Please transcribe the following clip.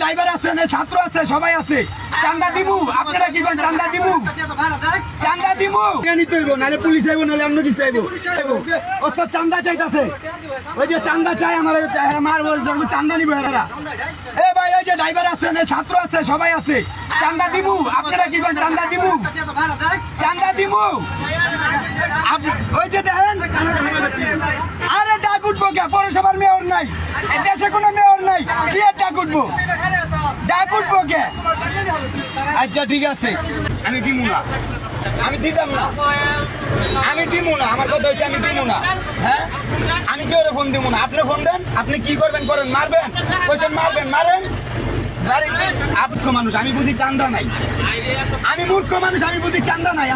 driver আছে না ছাত্র আছে সবাই আছে চান্দা দিমু আপনারা কি করেন চান্দা দিমু কেন তৈব নালে পুলিশ আইবো নালে অন্য কিছু আইবো ওস্তাদ চান্দা চাইতাছে ওই যে চান্দা চাই আমার মারবো চান্দা নিবো এরা এ ভাই ওই যে ড্রাইভার আছে না ছাত্র আছে সবাই আছে চান্দা দিমু আপনারা কি করেন চান্দা দিমু ওই যে দেখেন আরে ডাক উঠবো কে পৌরসভার মেয়র নাই দেশে কোনো মেয়র নাই কি ডাক উঠবো কে আচ্ছা ঠিক আছে আমি দিমু না আমি দিতাম না আমার কথা হচ্ছে আমি দিমু না হ্যাঁ আমি কেউ ফোন দিব না আপনি ফোন দেন আপনি কি করবেন করেন মারবেন কইছেন মারেন মূর্খ মানুষ আমি বুঝি চান্দা নাই আমি বুঝি চান্দা নাই